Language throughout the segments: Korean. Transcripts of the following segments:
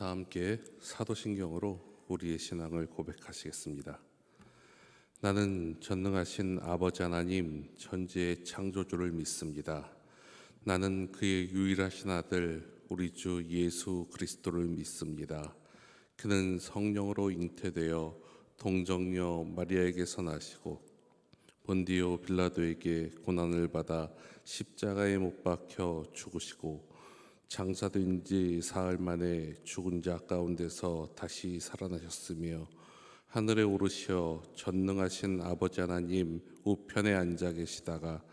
다 함께 사도신경으로 우리의 신앙을 고백하시겠습니다. 나는 전능하신 아버지 하나님 천지의 창조주를 믿습니다. 나는 그의 유일하신 아들 우리 주 예수 그리스도를 믿습니다. 그는 성령으로 잉태되어 동정녀 마리아에게서 나시고 본디오 빌라도에게 고난을 받아 십자가에 못 박혀 죽으시고 장사된 지 사흘 만에 죽은 자 가운데서 다시 살아나셨으며 하늘에 오르시어 전능하신 아버지 하나님 우편에 앉아 계시다가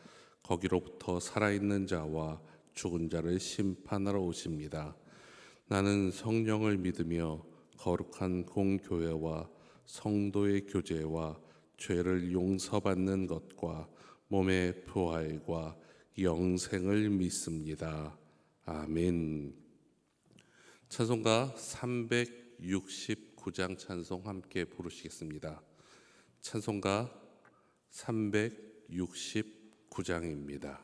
거기로부터 살아있는 자와 죽은 자를 심판하러 오십니다. 나는 성령을 믿으며 거룩한 공교회와 성도의 교제와 죄를 용서받는 것과 몸의 부활과 영생을 믿습니다. 아멘. 찬송가 369장 찬송 함께 부르시겠습니다. 찬송가 369장입니다.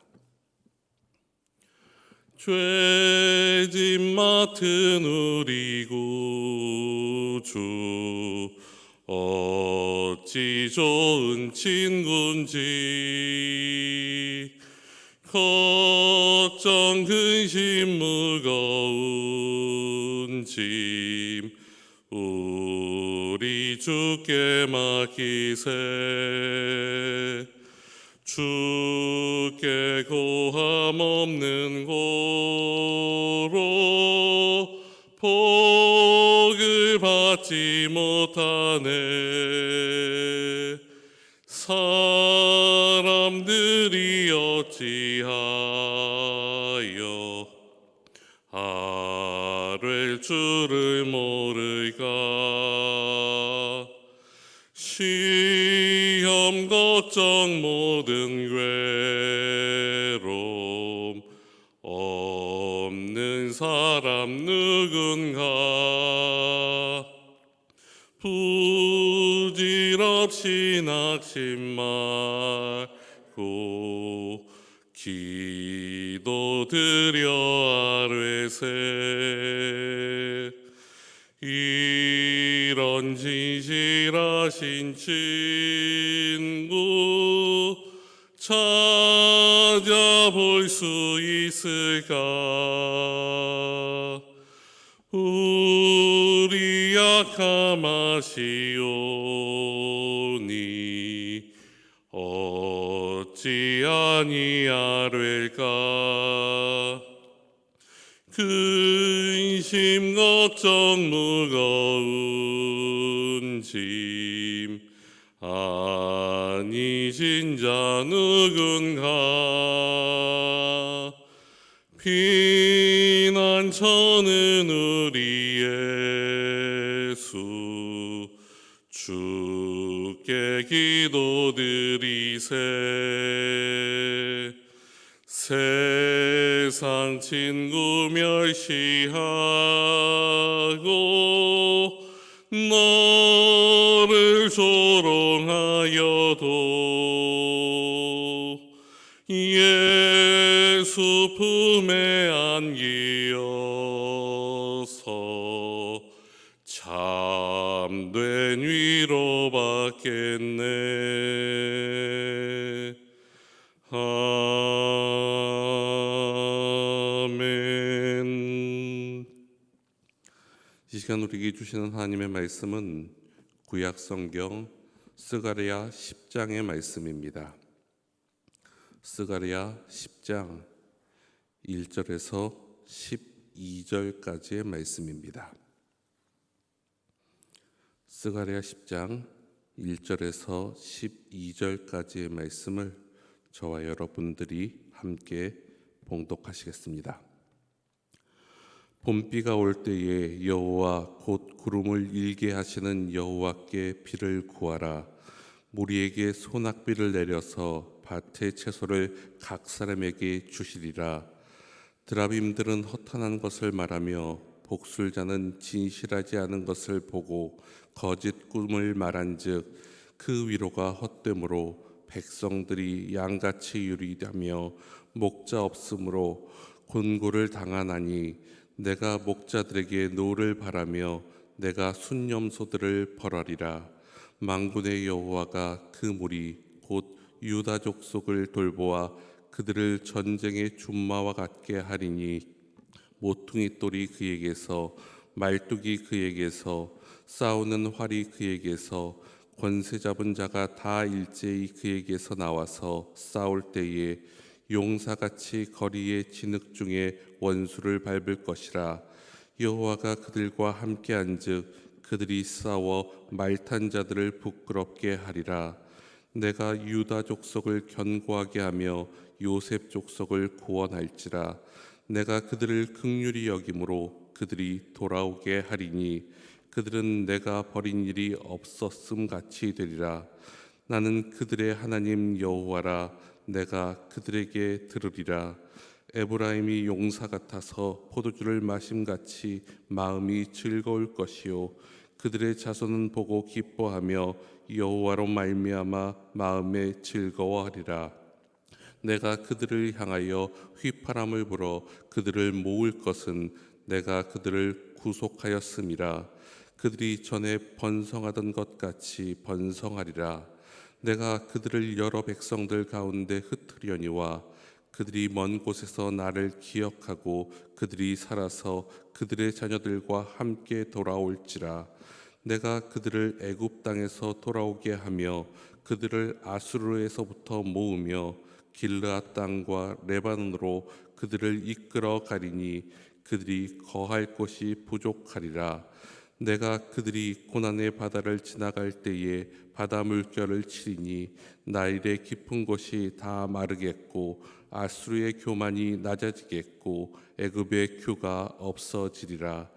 죄짐 맡은 우리 구주 어찌 좋은 친구인지 걱정 근심 무거운 짐 우리 주께 맡기세. 주께 고함 없는 고로 복을 받지 못하네. 사람들이 어찌하여 아뢰 줄을 모를까. 시험 걱정 모든 괴로움 없는 사람 누군가. 부질없이 낙심 말고 기도드려 아뢰세. 이런 진실하신 친구 찾아볼 수 있을까. 우리 약함하시오니 어찌 아니하릴까. 근심 걱정 무거운 짐 아니신 자 누군가. 피난처는 우리 예수 주께 기도드리세. 세상 친구 멸시하고 너를 조롱하여도 예수 품에 안기어서 참된 위로 받겠네. 아멘. 이 시간 우리에게 주시는 하나님의 말씀은 구약 성경 스가랴 10장의 말씀입니다. 스가랴 10장 1절에서 12절까지의 말씀입니다. 스가랴 10장 1절에서 12절까지의 말씀을 저와 여러분들이 함께 봉독하시겠습니다. 봄비가 올 때에 여호와 곧 구름을 일게 하시는 여호와께 비를 구하라. 무리에게 소낙비를 내려서 밭의 채소를 각 사람에게 주시리라. 드라빔들은 허탄한 것을 말하며 복술자는 진실하지 않은 것을 보고 거짓 꿈을 말한즉 그 위로가 헛되므로 백성들이 양같이 유리하며 목자 없으므로 곤고를 당하나니 내가 목자들에게 노를 바라며 내가 순념소들을 벌하리라. 만군의 여호와가 그 무리 곧 유다 족속을 돌보아 그들을 전쟁의 준마와 같게 하리니 모퉁이 돌이 그에게서 말뚝이 그에게서 싸우는 활이 그에게서 권세 잡은 자가 다 일제히 그에게서 나와서 싸울 때에 용사같이 거리의 진흙 중에 원수를 밟을 것이라. 여호와가 그들과 함께한즉 그들이 싸워 말탄 자들을 부끄럽게 하리라. 내가 유다 족속을 견고하게 하며 요셉 족속을 구원할지라. 내가 그들을 긍휼히 여김으로 그들이 돌아오게 하리니 그들은 내가 버린 일이 없었음 같이 되리라. 나는 그들의 하나님 여호와라. 내가 그들에게 들으리라. 에브라임이 용사 같아서 포도주를 마심같이 마음이 즐거울 것이요 그들의 자손은 보고 기뻐하며 여호와로 말미암아 마음에 즐거워하리라. 내가 그들을 향하여 휘파람을 불어 그들을 모을 것은 내가 그들을 구속하였음이라. 그들이 전에 번성하던 것 같이 번성하리라. 내가 그들을 여러 백성들 가운데 흩으려니와 그들이 먼 곳에서 나를 기억하고 그들이 살아서 그들의 자녀들과 함께 돌아올지라. 내가 그들을 애굽 땅에서 돌아오게 하며 그들을 아수르에서부터 모으며 길르앗 땅과 레바논으로 그들을 이끌어 가리니 그들이 거할 곳이 부족하리라. 내가 그들이 고난의 바다를 지나갈 때에 바다 물결을 치리니 나일의 깊은 곳이 다 마르겠고 아수르의 교만이 낮아지겠고 애굽의 규가 없어지리라.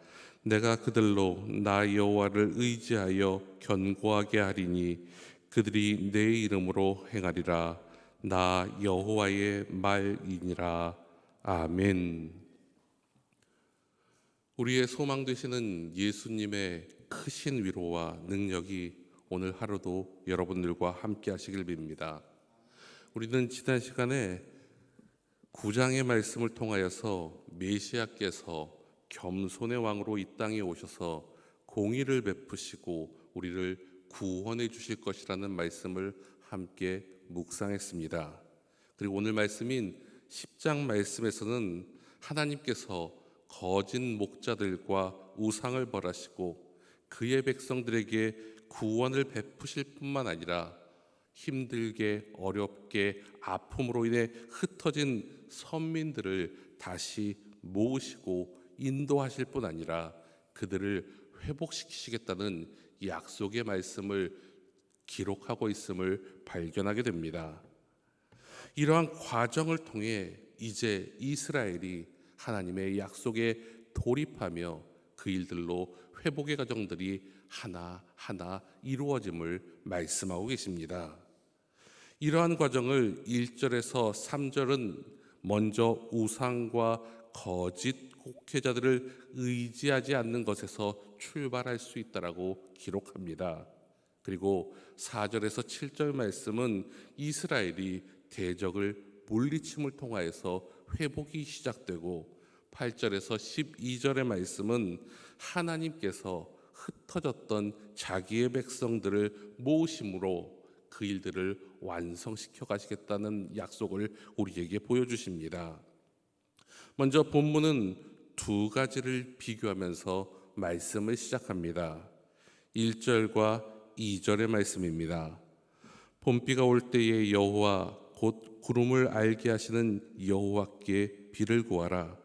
내가 그들로 나 여호와를 의지하여 견고하게 하리니 그들이 내 이름으로 행하리라. 나 여호와의 말이니라. 아멘. 우리의 소망 되시는 예수님의 크신 위로와 능력이 오늘 하루도 여러분들과 함께 하시길 빕니다. 우리는 지난 시간에 9장의 말씀을 통하여서 메시아께서 겸손의 왕으로 이 땅에 오셔서 공의를 베푸시고 우리를 구원해 주실 것이라는 말씀을 함께 묵상했습니다. 그리고 오늘 말씀인 10장 말씀에서는 하나님께서 거짓 목자들과 우상을 벌하시고 그의 백성들에게 구원을 베푸실 뿐만 아니라 힘들게 어렵게 아픔으로 인해 흩어진 선민들을 다시 모으시고 인도하실 뿐 아니라 그들을 회복시키시겠다는 약속의 말씀을 기록하고 있음을 발견하게 됩니다. 이러한 과정을 통해 이제 이스라엘이 하나님의 약속에 돌입하며 그 일들로 회복의 과정들이 하나하나 이루어짐을 말씀하고 계십니다. 이러한 과정을 1절에서 3절은 먼저 우상과 거짓 목회자들을 의지하지 않는 것에서 출발할 수 있다라고 기록합니다. 그리고 4절에서 7절 말씀은 이스라엘이 대적을 물리침을 통하여서 회복이 시작되고 8절에서 12절의 말씀은 하나님께서 흩어졌던 자기의 백성들을 모으심으로 그 일들을 완성시켜 가시겠다는 약속을 우리에게 보여주십니다. 먼저 본문은 두 가지를 비교하면서 말씀을 시작합니다. 1절과 2절의 말씀입니다. 봄비가 올 때에 여호와 곧 구름을 알게 하시는 여호와께 비를 구하라.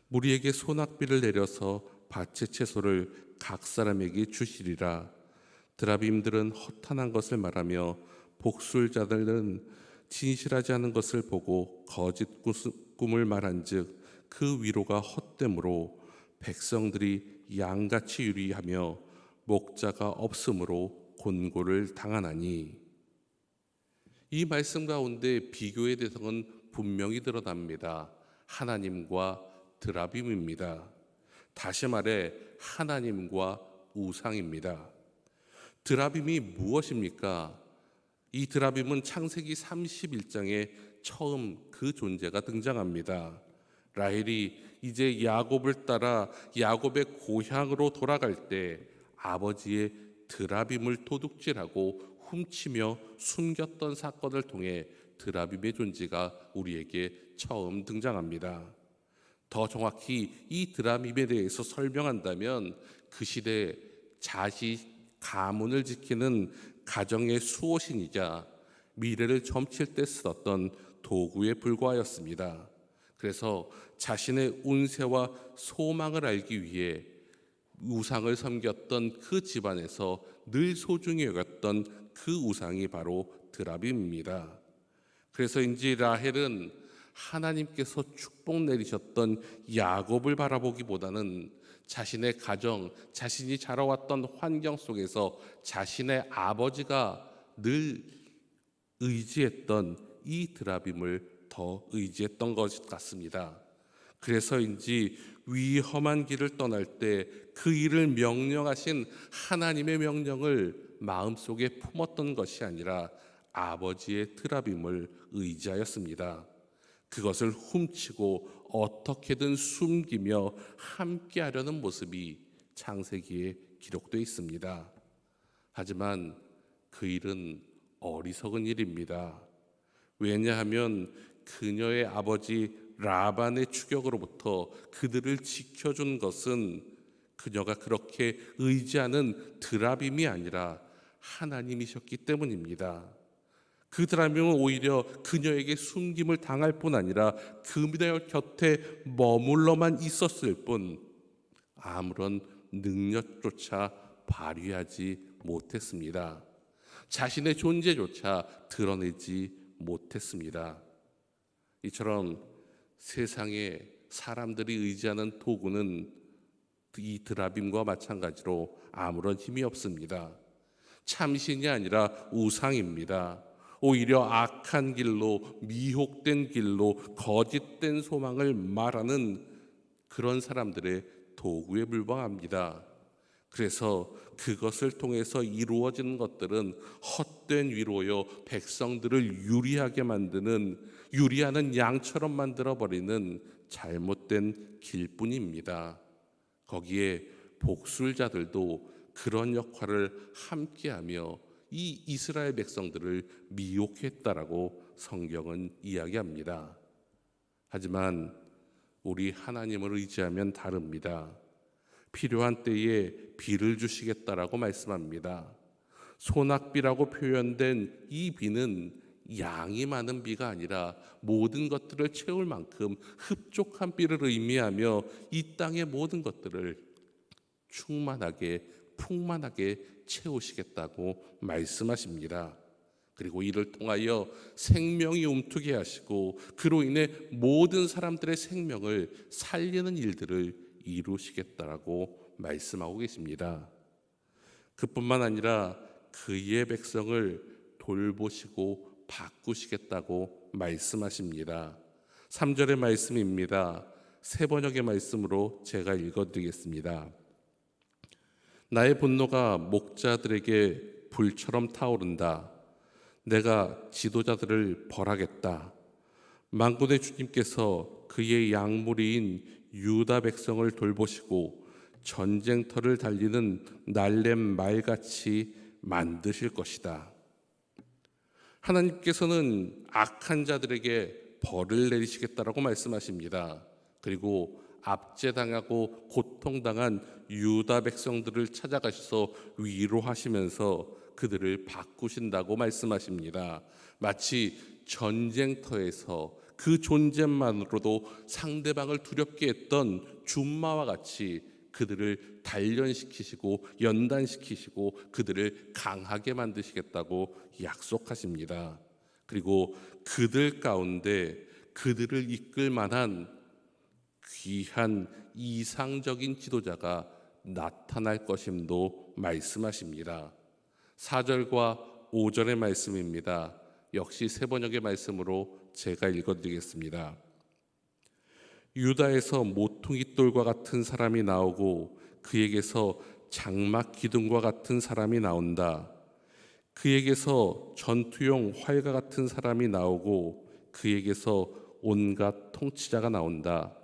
무리에게 소낙비를 내려서 밭의 채소를 각 사람에게 주시리라. 드라빔들은 허탄한 것을 말하며 복술자들은 진실하지 않은 것을 보고 거짓 꿈을 말한즉 그 위로가 헛되므로 백성들이 양같이 유리하며 목자가 없으므로 곤고를 당하나니. 이 말씀 가운데 비교의 대상은 분명히 드러납니다. 하나님과 드라빔입니다. 다시 말해 하나님과 우상입니다. 드라빔이 무엇입니까? 이 드라빔은 창세기 31장에 처음 그 존재가 등장합니다. 라헬이 이제 야곱을 따라 야곱의 고향으로 돌아갈 때 아버지의 드라빔을 도둑질하고 훔치며 숨겼던 사건을 통해 드라빔의 존재가 우리에게 처음 등장합니다. 더 정확히 이 드라빔에 대해서 설명한다면 그 시대 자식 가문을 지키는 가정의 수호신이자 미래를 점칠 때 쓰던 도구에 불과하였습니다. 그래서 자신의 운세와 소망을 알기 위해 우상을 섬겼던 그 집안에서 늘 소중히 여겼던 그 우상이 바로 드라빔입니다. 그래서인지 라헬은 하나님께서 축복 내리셨던 야곱을 바라보기보다는 자신의 가정, 자신이 자라왔던 환경 속에서 자신의 아버지가 늘 의지했던 이 드라빔을 더 의지했던 것 같습니다. 그래서인지 위험한 길을 떠날 때 그 일을 명령하신 하나님의 명령을 마음속에 품었던 것이 아니라 아버지의 드라빔을 의지하였습니다. 그것을 훔치고 어떻게든 숨기며 함께하려는 모습이 창세기에 기록되어 있습니다. 하지만 그 일은 어리석은 일입니다. 왜냐하면 그녀의 아버지 라반의 추격으로부터 그들을 지켜준 것은 그녀가 그렇게 의지하는 드라빔이 아니라 하나님이셨기 때문입니다. 그 드라빔은 오히려 그녀에게 숨김을 당할 뿐 아니라 그녀 곁에 머물러만 있었을 뿐 아무런 능력조차 발휘하지 못했습니다. 자신의 존재조차 드러내지 못했습니다. 이처럼 세상에 사람들이 의지하는 도구는 이 드라빔과 마찬가지로 아무런 힘이 없습니다. 참신이 아니라 우상입니다. 오히려 악한 길로, 미혹된 길로, 거짓된 소망을 말하는 그런 사람들의 도구에 불과합니다. 그래서 그것을 통해서 이루어지는 것들은 헛된 위로요, 백성들을 유리하게 만드는, 유리하는 양처럼 만들어버리는 잘못된 길뿐입니다. 거기에 복술자들도 그런 역할을 함께하며 이 이스라엘 백성들을 미혹했다라고 성경은 이야기합니다. 하지만 우리 하나님을 의지하면 다릅니다. 필요한 때에 비를 주시겠다라고 말씀합니다. 소낙비라고 표현된 이 비는 양이 많은 비가 아니라 모든 것들을 채울 만큼 흡족한 비를 의미하며 이 땅의 모든 것들을 충만하게 풍만하게 채우시겠다고 말씀하십니다. 그리고 이를 통하여 생명이 움트게 하시고 그로 인해 모든 사람들의 생명을 살리는 일들을 이루시겠다라고 말씀하고 계십니다. 그뿐만 아니라 그의 백성을 돌보시고 바꾸시겠다고 말씀하십니다. 3절의 말씀입니다. 세 번역의 말씀으로 제가 읽어드리겠습니다. 나의 분노가 목자들에게 불처럼 타오른다. 내가 지도자들을 벌하겠다. 만군의 주님께서 그의 양무리인 유다 백성을 돌보시고 전쟁터를 달리는 날렘 말같이 만드실 것이다. 하나님께서는 악한 자들에게 벌을 내리시겠다라고 말씀하십니다. 그리고 압제당하고 고통당한 유다 백성들을 찾아가셔서 위로하시면서 그들을 바꾸신다고 말씀하십니다. 마치 전쟁터에서 그 존재만으로도 상대방을 두렵게 했던 줌마와 같이 그들을 단련시키시고 연단시키시고 그들을 강하게 만드시겠다고 약속하십니다. 그리고 그들 가운데 그들을 이끌 만한 귀한 이상적인 지도자가 나타날 것임도 말씀하십니다. 4절과 5절의 말씀입니다. 역시 세 번역의 말씀으로 제가 읽어드리겠습니다. 유다에서 모퉁이 돌과 같은 사람이 나오고 그에게서 장막 기둥과 같은 사람이 나온다. 그에게서 전투용 활과 같은 사람이 나오고 그에게서 온갖 통치자가 나온다.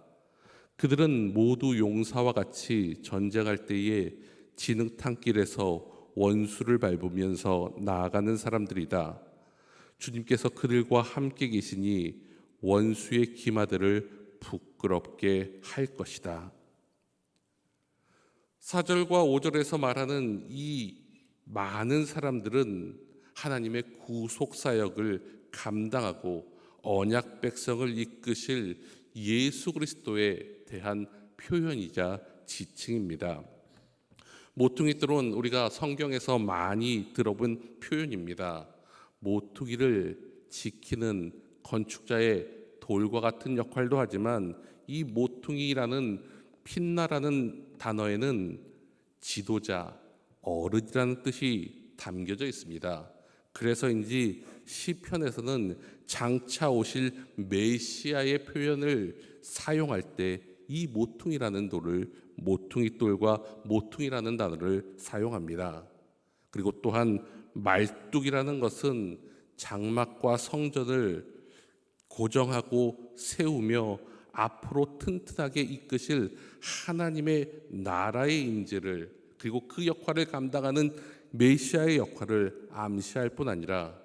그들은 모두 용사와 같이 전쟁할 때에 진흙탕길에서 원수를 밟으면서 나아가는 사람들이다. 주님께서 그들과 함께 계시니 원수의 기마들을 부끄럽게 할 것이다. 4절과 5절에서 말하는 이 많은 사람들은 하나님의 구속 사역을 감당하고 언약 백성을 이끄실 예수 그리스도에 대한 표현이자 지칭입니다. 모퉁이돌은 우리가 성경에서 많이 들어본 표현입니다. 모퉁이를 지키는 건축자의 돌과 같은 역할도 하지만 이 모퉁이라는 빛나라는 단어에는 지도자, 어른이라는 뜻이 담겨져 있습니다. 그래서인지 시편에서는 장차 오실 메시아의 표현을 사용할 때 이 모퉁이라는 돌을 모퉁이돌과 모퉁이라는 단어를 사용합니다. 그리고 또한 말뚝이라는 것은 장막과 성전을 고정하고 세우며 앞으로 튼튼하게 이끄실 하나님의 나라의 임재를, 그리고 그 역할을 감당하는 메시아의 역할을 암시할 뿐 아니라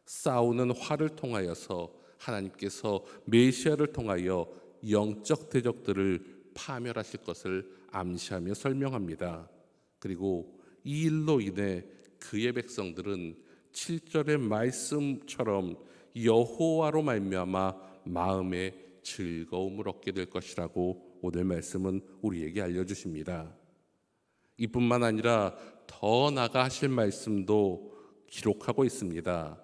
싸우는 활을 통하여서 하나님께서 메시아를 통하여 영적 대적들을 파멸하실 것을 암시하며 설명합니다. 그리고 이 일로 인해 그의 백성들은 7절의 말씀처럼 여호와로 말미암아 마음에 즐거움을 얻게 될 것이라고 오늘 말씀은 우리에게 알려주십니다. 이뿐만 아니라 더 나아가 하실 말씀도 기록하고 있습니다.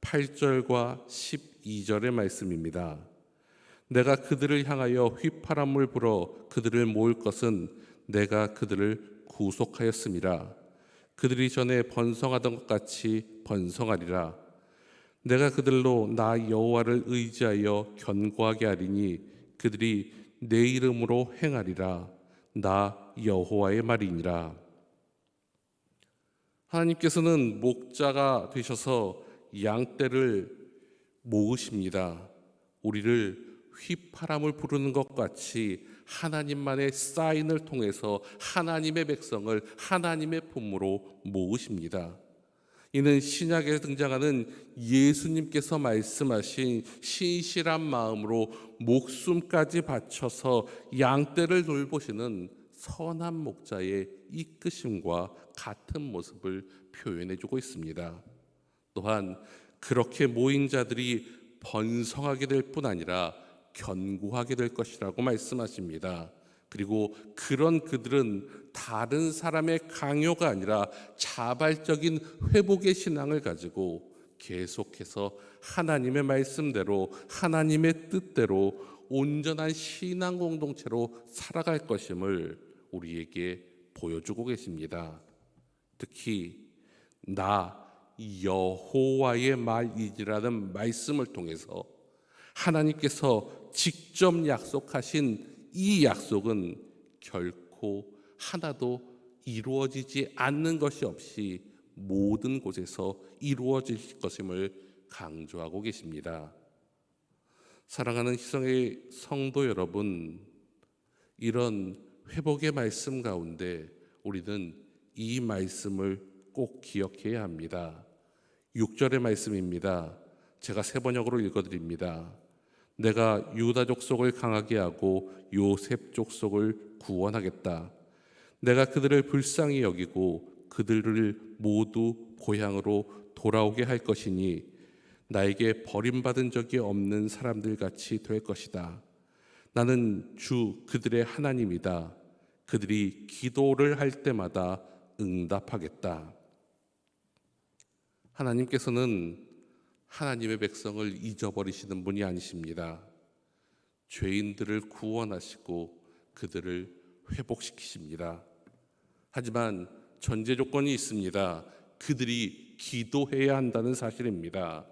8절과 12절의 말씀입니다. 내가 그들을 향하여 휘파람을 불어 그들을 모을 것은 내가 그들을 구속하였음이라. 그들이 전에 번성하던 것 같이 번성하리라. 내가 그들로 나 여호와를 의지하여 견고하게 하리니 그들이 내 이름으로 행하리라. 나 여호와의 말이니라. 하나님께서는 목자가 되셔서 양떼를 모으십니다. 우리를 휘파람을 부르는 것 같이 하나님만의 사인을 통해서 하나님의 백성을 하나님의 품으로 모으십니다. 이는 신약에 등장하는 예수님께서 말씀하신 신실한 마음으로 목숨까지 바쳐서 양떼를 돌보시는 선한 목자의 이끄심과 같은 모습을 표현해주고 있습니다. 또한 그렇게 모인 자들이 번성하게 될 뿐 아니라 견고하게 될 것이라고 말씀하십니다. 그리고 그런 그들은 다른 사람의 강요가 아니라 자발적인 회복의 신앙을 가지고 계속해서 하나님의 말씀대로 하나님의 뜻대로 온전한 신앙 공동체로 살아갈 것임을 우리에게 보여주고 계십니다. 특히 나 여호와의 말이지라는 말씀을 통해서 하나님께서 직접 약속하신 이 약속은 결코 하나도 이루어지지 않는 것이 없이 모든 곳에서 이루어질 것임을 강조하고 계십니다. 사랑하는 희성의 성도 여러분, 이런 회복의 말씀 가운데 우리는 이 말씀을 꼭 기억해야 합니다. 6절의 말씀입니다. 제가 세 번역으로 읽어드립니다. 내가 유다 족속을 강하게 하고 요셉 족속을 구원하겠다. 내가 그들을 불쌍히 여기고 그들을 모두 고향으로 돌아오게 할 것이니 나에게 버림받은 적이 없는 사람들 같이 될 것이다. 나는 주 그들의 하나님이다. 그들이 기도를 할 때마다 응답하겠다. 하나님께서는 하나님의 백성을 잊어버리시는 분이 아니십니다. 죄인들을 구원하시고 그들을 회복시키십니다. 하지만 전제 조건이 있습니다. 그들이 기도해야 한다는 사실입니다.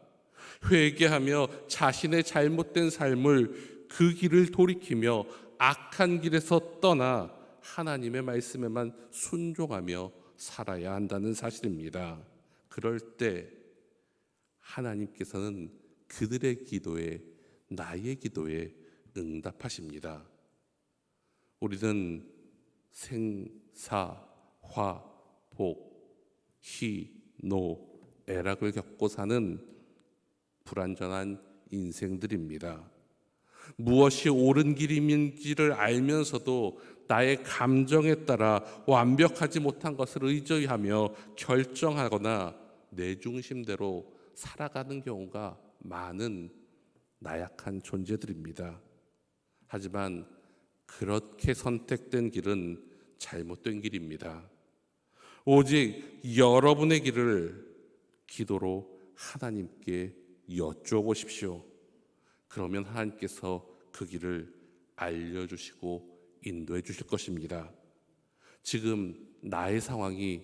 회개하며 자신의 잘못된 삶을 그 길을 돌이키며 악한 길에서 떠나 하나님의 말씀에만 순종하며 살아야 한다는 사실입니다. 그럴 때 하나님께서는 그들의 기도에, 나의 기도에 응답하십니다. 우리는 생사, 화, 복, 희, 노, 애락을 겪고 사는 불완전한 인생들입니다. 무엇이 옳은 길인지를 알면서도 나의 감정에 따라 완벽하지 못한 것을 의지하며 결정하거나 내 중심대로 살아가는 경우가 많은 나약한 존재들입니다. 하지만 그렇게 선택된 길은 잘못된 길입니다. 오직 여러분의 길을 기도로 하나님께 여쭤보십시오. 그러면 하나님께서 그 길을 알려주시고 인도해 주실 것입니다. 지금 나의 상황이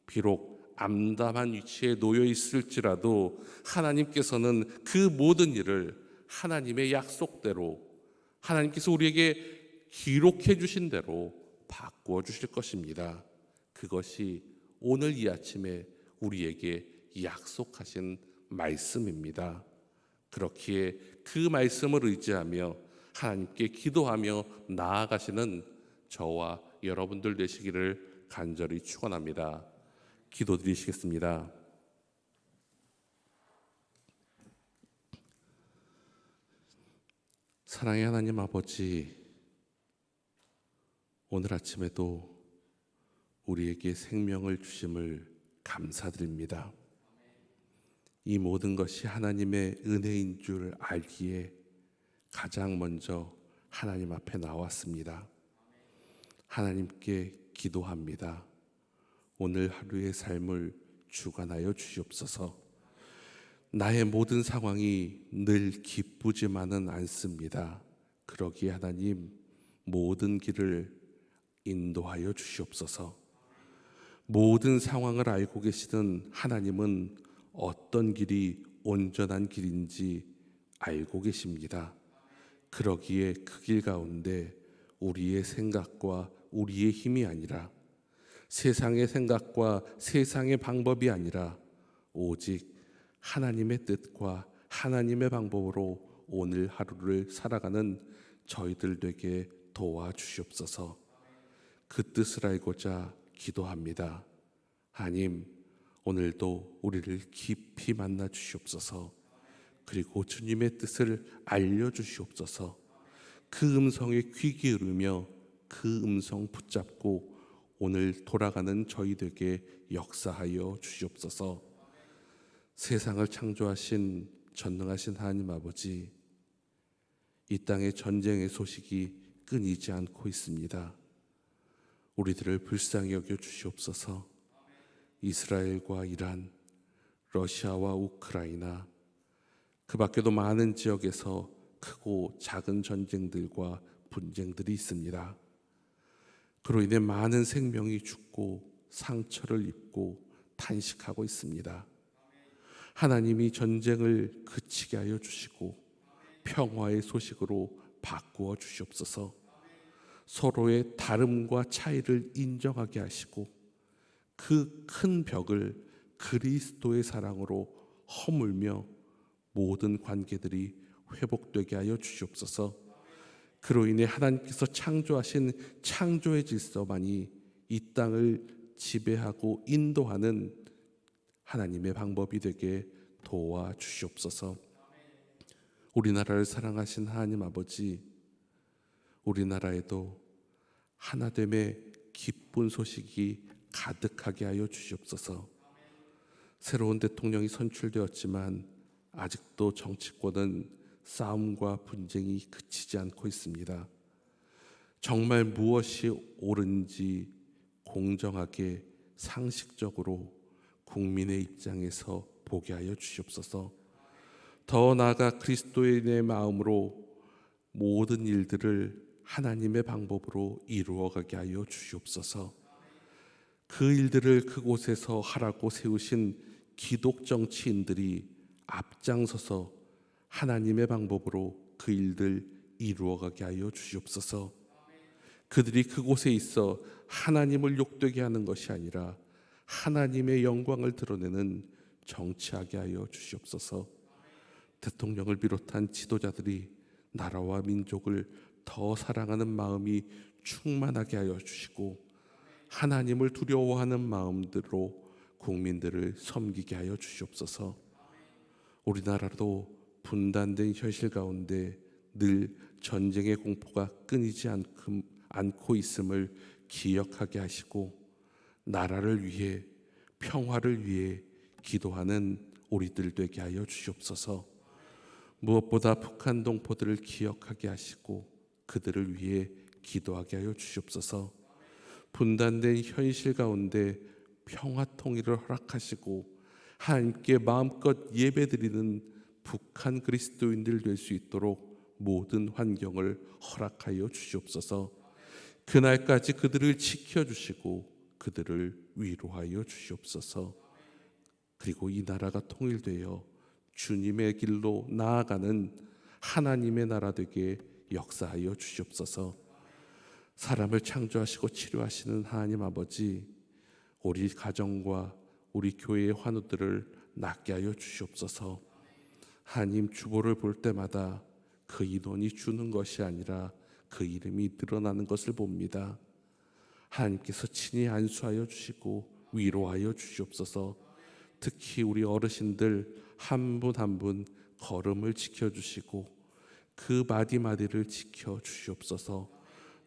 비록 암담한 위치에 놓여 있을지라도 하나님께서는 그 모든 일을 하나님의 약속대로, 하나님께서 우리에게 기록해 주신 대로 바꾸어 주실 것입니다. 그것이 오늘 이 아침에 우리에게 약속하신 말씀입니다. 그렇기에 그 말씀을 의지하며 하나님께 기도하며 나아가시는 저와 여러분들 되시기를 간절히 축원합니다. 기도드리시겠습니다. 사랑의 하나님 아버지, 오늘 아침에도 우리에게 생명을 주심을 감사드립니다. 이 모든 것이 하나님의 은혜인 줄 알기에 가장 먼저 하나님 앞에 나왔습니다. 하나님께 기도합니다. 오늘 하루의 삶을 주관하여 주시옵소서. 나의 모든 상황이 늘 기쁘지만은 않습니다. 그러기에 하나님 모든 길을 인도하여 주시옵소서. 모든 상황을 알고 계시는 하나님은 어떤 길이 온전한 길인지 알고 계십니다. 그러기에 그 길 가운데 우리의 생각과 우리의 힘이 아니라, 세상의 생각과 세상의 방법이 아니라 오직 하나님의 뜻과 하나님의 방법으로 오늘 하루를 살아가는 저희들 되게 도와주시옵소서. 그 뜻을 알고자 기도합니다. 하나님, 오늘도 우리를 깊이 만나 주시옵소서. 그리고 주님의 뜻을 알려주시옵소서. 그 음성에 귀 기울이며 그 음성 붙잡고 오늘 돌아가는 저희에게 역사하여 주시옵소서. 세상을 창조하신 전능하신 하나님 아버지, 이 땅의 전쟁의 소식이 끊이지 않고 있습니다. 우리들을 불쌍히 여겨 주시옵소서. 이스라엘과 이란, 러시아와 우크라이나, 그 밖에도 많은 지역에서 크고 작은 전쟁들과 분쟁들이 있습니다. 그로 인해 많은 생명이 죽고 상처를 입고 탄식하고 있습니다. 하나님이 전쟁을 그치게 하여 주시고 평화의 소식으로 바꾸어 주시옵소서. 서로의 다름과 차이를 인정하게 하시고 그 큰 벽을 그리스도의 사랑으로 허물며 모든 관계들이 회복되게 하여 주시옵소서. 그로 인해 하나님께서 창조하신 창조의 질서만이 이 땅을 지배하고 인도하는 하나님의 방법이 되게 도와주시옵소서. 우리나라를 사랑하신 하나님 아버지, 우리나라에도 하나됨의 기쁜 소식이 가득하게 하여 주시옵소서. 새로운 대통령이 선출되었지만 아직도 정치권은 싸움과 분쟁이 그치지 않고 있습니다. 정말 무엇이 옳은지 공정하게 상식적으로 국민의 입장에서 보게 하여 주시옵소서. 더 나아가 그리스도인의 마음으로 모든 일들을 하나님의 방법으로 이루어가게 하여 주시옵소서. 그 일들을 그곳에서 하라고 세우신 기독 정치인들이 앞장서서 하나님의 방법으로 그 일들 이루어가게 하여 주시옵소서. 그들이 그곳에 있어 하나님을 욕되게 하는 것이 아니라 하나님의 영광을 드러내는 정치하게 하여 주시옵소서. 대통령을 비롯한 지도자들이 나라와 민족을 더 사랑하는 마음이 충만하게 하여 주시고 하나님을 두려워하는 마음대로 국민들을 섬기게 하여 주시옵소서. 우리나라도 분단된 현실 가운데 늘 전쟁의 공포가 끊이지 않고 있음을 기억하게 하시고 나라를 위해 평화를 위해 기도하는 우리들 되게 하여 주시옵소서. 무엇보다 북한 동포들을 기억하게 하시고 그들을 위해 기도하게 하여 주시옵소서. 분단된 현실 가운데 평화 통일을 허락하시고 하나님께 마음껏 예배드리는 북한 그리스도인들 될 수 있도록 모든 환경을 허락하여 주시옵소서. 그날까지 그들을 지켜주시고 그들을 위로하여 주시옵소서. 그리고 이 나라가 통일되어 주님의 길로 나아가는 하나님의 나라 되게 역사하여 주시옵소서. 사람을 창조하시고 치료하시는 하나님 아버지, 우리 가정과 우리 교회의 환우들을 낫게 하여 주시옵소서. 하나님, 주보를 볼 때마다 그 인원이 주는 것이 아니라 그 이름이 늘어나는 것을 봅니다. 하나님께서 친히 안수하여 주시고 위로하여 주시옵소서. 특히 우리 어르신들 한 분 한 분 걸음을 지켜주시고 그 마디마디를 지켜주시옵소서.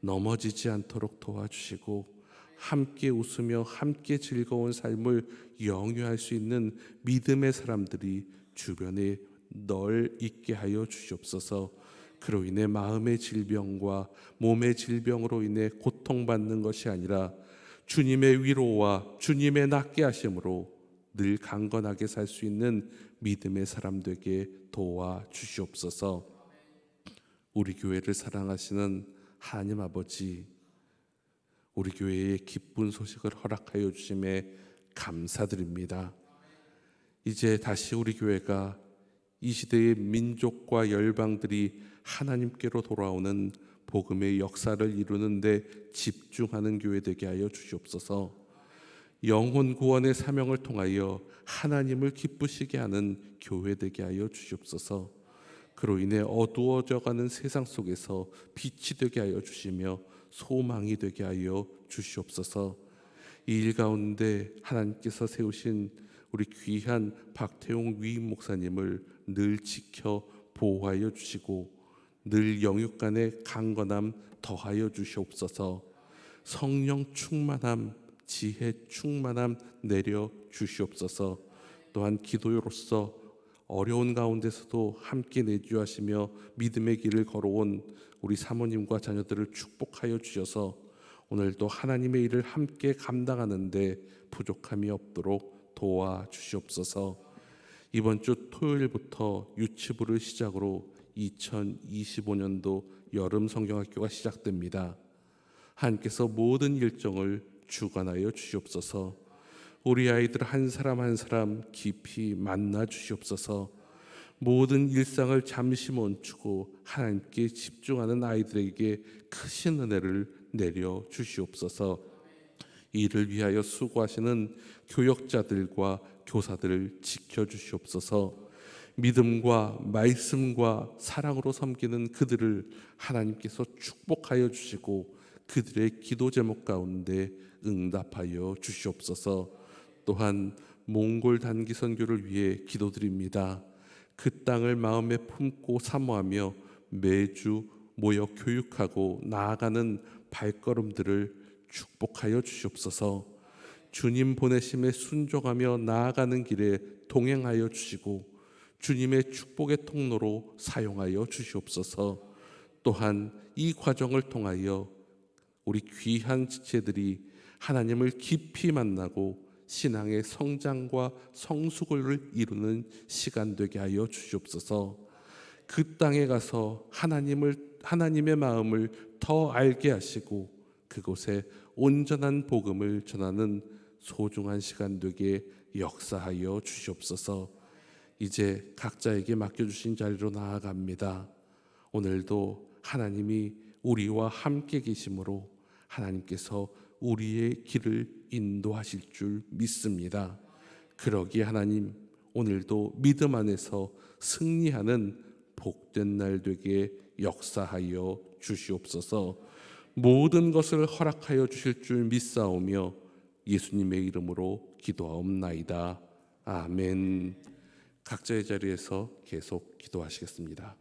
넘어지지 않도록 도와주시고 함께 웃으며 함께 즐거운 삶을 영위할 수 있는 믿음의 사람들이 주변에 널 있게 하여 주시옵소서. 그로 인해 마음의 질병과 몸의 질병으로 인해 고통받는 것이 아니라 주님의 위로와 주님의 낫게 하심으로 늘 강건하게 살 수 있는 믿음의 사람 되게 도와 주시옵소서. 우리 교회를 사랑하시는 하나님 아버지, 우리 교회에 기쁜 소식을 허락하여 주심에 감사드립니다. 이제 다시 우리 교회가 이 시대의 민족과 열방들이 하나님께로 돌아오는 복음의 역사를 이루는 데 집중하는 교회 되게 하여 주시옵소서. 영혼 구원의 사명을 통하여 하나님을 기쁘시게 하는 교회 되게 하여 주시옵소서. 그로 인해 어두워져가는 세상 속에서 빛이 되게 하여 주시며 소망이 되게 하여 주시옵소서. 이 일 가운데 하나님께서 세우신 우리 귀한 박태용 위임 목사님을 늘 지켜 보호하여 주시고 늘 영육간의 강건함 더하여 주시옵소서. 성령 충만함, 지혜 충만함 내려 주시옵소서. 또한 기도로서 어려운 가운데서도 함께 내주하시며 믿음의 길을 걸어온 우리 사모님과 자녀들을 축복하여 주셔서 오늘도 하나님의 일을 함께 감당하는데 부족함이 없도록 도와주시옵소서. 이번 주 토요일부터 유치부를 시작으로 2025년도 여름 성경학교가 시작됩니다. 하나님께서 모든 일정을 주관하여 주시옵소서. 우리 아이들 한 사람 한 사람 깊이 만나 주시옵소서. 모든 일상을 잠시 멈추고 하나님께 집중하는 아이들에게 크신 은혜를 내려 주시옵소서. 이를 위하여 수고하시는 교역자들과 교사들을 지켜주시옵소서. 믿음과 말씀과 사랑으로 섬기는 그들을 하나님께서 축복하여 주시고 그들의 기도 제목 가운데 응답하여 주시옵소서. 또한 몽골 단기 선교를 위해 기도드립니다. 그 땅을 마음에 품고 사모하며 매주 모여 교육하고 나아가는 발걸음들을 축복하여 주시옵소서. 주님 보내심에 순종하며 나아가는 길에 동행하여 주시고 주님의 축복의 통로로 사용하여 주시옵소서. 또한 이 과정을 통하여 우리 귀한 지체들이 하나님을 깊이 만나고 신앙의 성장과 성숙을 이루는 시간 되게 하여 주시옵소서. 그 땅에 가서 하나님의 마음을 더 알게 하시고 그곳에 온전한 복음을 전하는 소중한 시간 되게 역사하여 주시옵소서. 이제 각자에게 맡겨주신 자리로 나아갑니다. 오늘도 하나님이 우리와 함께 계심으로 하나님께서 우리의 길을 인도하실 줄 믿습니다. 그러기에 하나님, 오늘도 믿음 안에서 승리하는 복된 날 되게 역사하여 주시옵소서. 모든 것을 허락하여 주실 줄 믿사오며 예수님의 이름으로 기도하옵나이다. 아멘. 각자의 자리에서 계속 기도하시겠습니다.